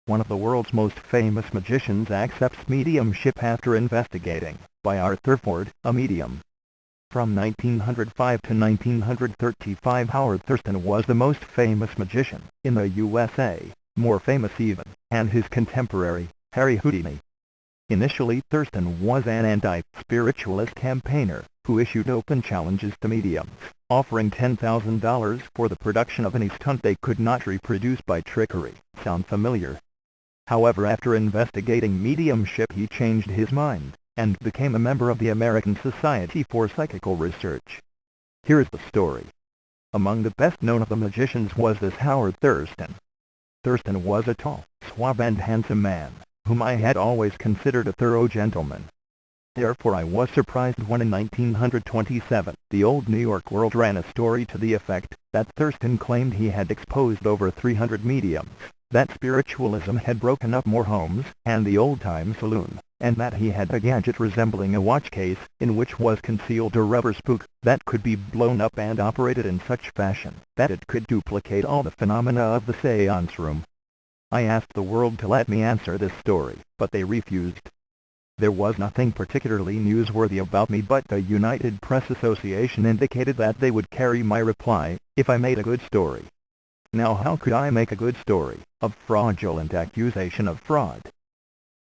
One of the world's most famous magicians accepts mediumship after investigating, by Arthur Ford, a medium. From 1905 to 1935, Howard Thurston was the most famous magician in the USA, more famous even than his contemporary, Harry Houdini. Initially, Thurston was an anti-spiritualist campaigner who issued open challenges to mediums, offering $10,000 for the production of any stunt they could not reproduce by trickery. Sound familiar? However, after investigating mediumship, he changed his mind and became a member of the American Society for Psychical Research. Here's the story. Among the best known of the magicians was this Howard Thurston. Thurston was a tall, suave and handsome man, whom I had always considered a thorough gentleman. Therefore I was surprised when in 1927, the old New York World ran a story to the effect that Thurston claimed he had exposed over 300 mediums, that spiritualism had broken up more homes than the old-time saloon, and that he had a gadget resembling a watch case, in which was concealed a rubber spook that could be blown up and operated in such fashion that it could duplicate all the phenomena of the seance room. I asked the world to let me answer this story, but they refused. There was nothing particularly newsworthy about me, but the United Press Association indicated that they would carry my reply if I made a good story. Now how could I make a good story of fraudulent accusation of fraud?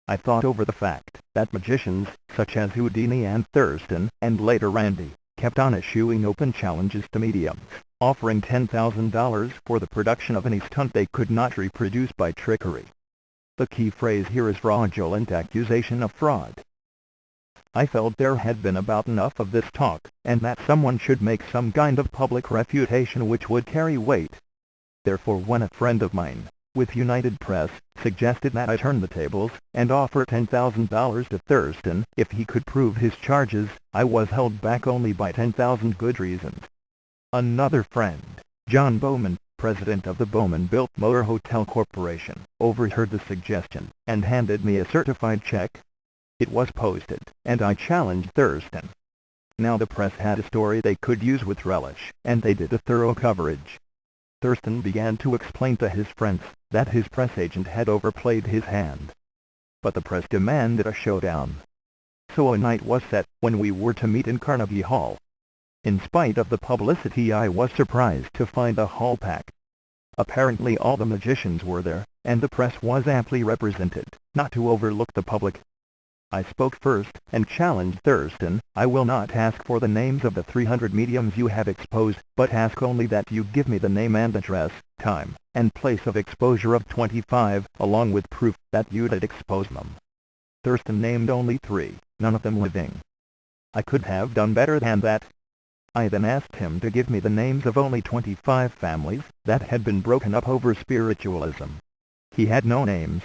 I thought over the fact that magicians, such as Houdini and Thurston, and later Randi, kept on issuing open challenges to mediums, offering $10,000 for the production of any stunt they could not reproduce by trickery. The key phrase here is fraudulent accusation of fraud. I felt there had been about enough of this talk, and that someone should make some kind of public refutation which would carry weight. Therefore, when a friend of mine, with United Press, suggested that I turn the tables and offer $10,000 to Thurston if he could prove his charges, I was held back only by 10,000 good reasons. Another friend, John Bowman, president of the Bowman-Built Motor Hotel Corporation, overheard the suggestion and handed me a certified check. It was posted, and I challenged Thurston. Now the press had a story they could use with relish, and they did a thorough coverage. Thurston began to explain to his friends that his press agent had overplayed his hand. But the press demanded a showdown. So a night was set when we were to meet in Carnegie Hall. In spite of the publicity, I was surprised to find the hall packed. Apparently all the magicians were there, and the press was amply represented, not to overlook the public. I spoke first, and challenged Thurston. I will not ask for the names of the 300 mediums you have exposed, but ask only that you give me the name and address, time, and place of exposure of 25, along with proof that you did expose them. Thurston named only 3, none of them living. I could have done better than that. I then asked him to give me the names of only 25 families that had been broken up over spiritualism. He had no names.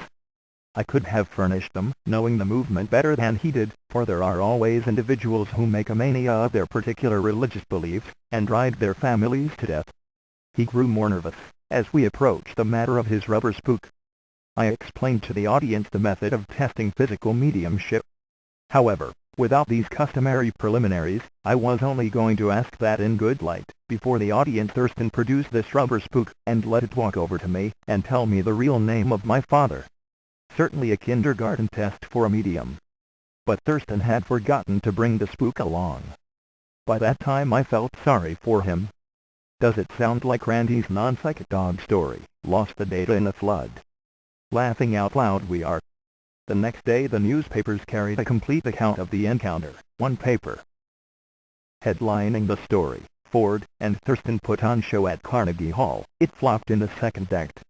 I could have furnished them, knowing the movement better than he did, for there are always individuals who make a mania of their particular religious beliefs, and ride their families to death. He grew more nervous as we approached the matter of his rubber spook. I explained to the audience the method of testing physical mediumship. However, without these customary preliminaries, I was only going to ask that in good light, before the audience, Thurston produce this rubber spook, and let it walk over to me, and tell me the real name of my father. Certainly a kindergarten test for a medium. But Thurston had forgotten to bring the spook along. By that time I felt sorry for him. Does it sound like Randi's non-psychic dog story, lost the data in a flood? Laughing out loud we are. The next day the newspapers carried a complete account of the encounter, one paper. Headlining the story, Ford and Thurston put on show at Carnegie Hall. It flopped in the second act.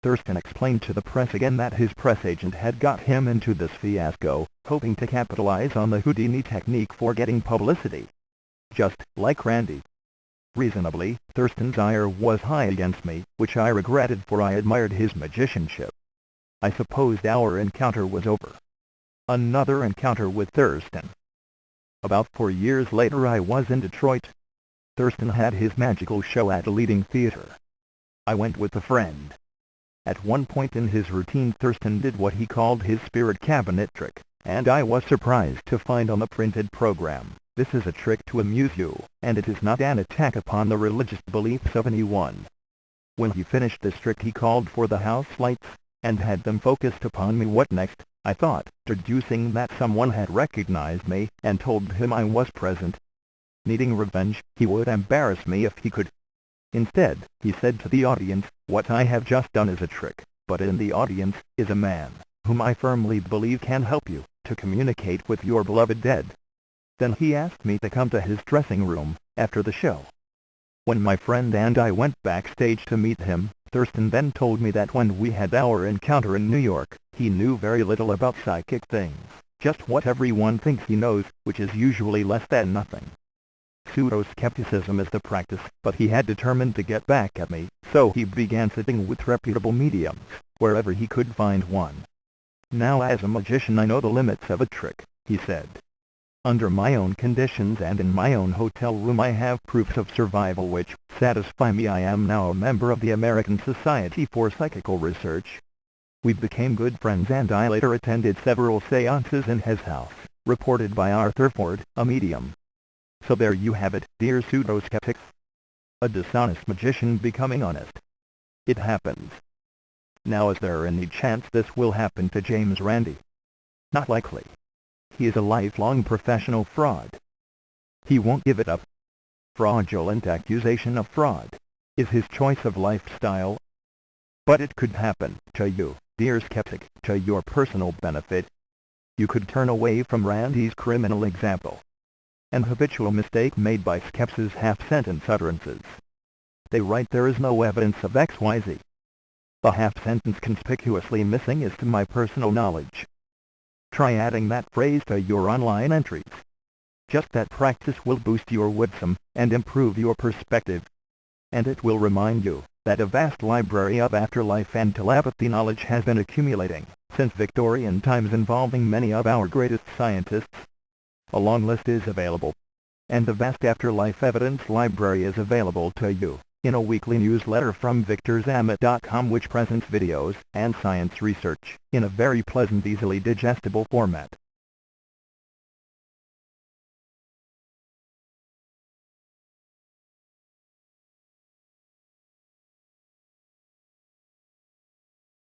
Thurston explained to the press again that his press agent had got him into this fiasco, hoping to capitalize on the Houdini technique for getting publicity. Just like Randi. Reasonably, Thurston's ire was high against me, which I regretted, for I admired his magicianship. I supposed our encounter was over. Another encounter with Thurston. About 4 years later I was in Detroit. Thurston had his magical show at a leading theater. I went with a friend. At one point in his routine, Thurston did what he called his spirit cabinet trick, and I was surprised to find on the printed program, "This is a trick to amuse you, and it is not an attack upon the religious beliefs of anyone." When he finished this trick he called for the house lights, and had them focused upon me. What next? I thought, deducing that someone had recognized me and told him I was present. Needing revenge, he would embarrass me if he could. Instead, he said to the audience, "What I have just done is a trick, but in the audience is a man, whom I firmly believe can help you to communicate with your beloved dead." Then he asked me to come to his dressing room after the show. When my friend and I went backstage to meet him, Thurston then told me that when we had our encounter in New York, he knew very little about psychic things, just what everyone thinks he knows, which is usually less than nothing. Pseudoskepticism is the practice, but he had determined to get back at me, so he began sitting with reputable mediums, wherever he could find one. "Now as a magician I know the limits of a trick," he said. "Under my own conditions and in my own hotel room I have proofs of survival which satisfy me. I am now a member of the American Society for Psychical Research." We became good friends and I later attended several seances in his house, reported by Arthur Ford, a medium. So there you have it, dear pseudoskeptics. A dishonest magician becoming honest. It happens. Now is there any chance this will happen to James Randi? Not likely. He is a lifelong professional fraud. He won't give it up. Fraudulent accusation of fraud is his choice of lifestyle. But it could happen to you, dear skeptic, to your personal benefit. You could turn away from Randi's criminal example. An habitual mistake made by skeptics' half-sentence utterances. They write there is no evidence of XYZ. The half-sentence conspicuously missing is to my personal knowledge. Try adding that phrase to your online entries. Just that practice will boost your wisdom and improve your perspective. And it will remind you that a vast library of afterlife and telepathy knowledge has been accumulating since Victorian times involving many of our greatest scientists. A long list is available, and the vast afterlife evidence library is available to you in a weekly newsletter from victorzamet.com, which presents videos and science research in a very pleasant, easily digestible format.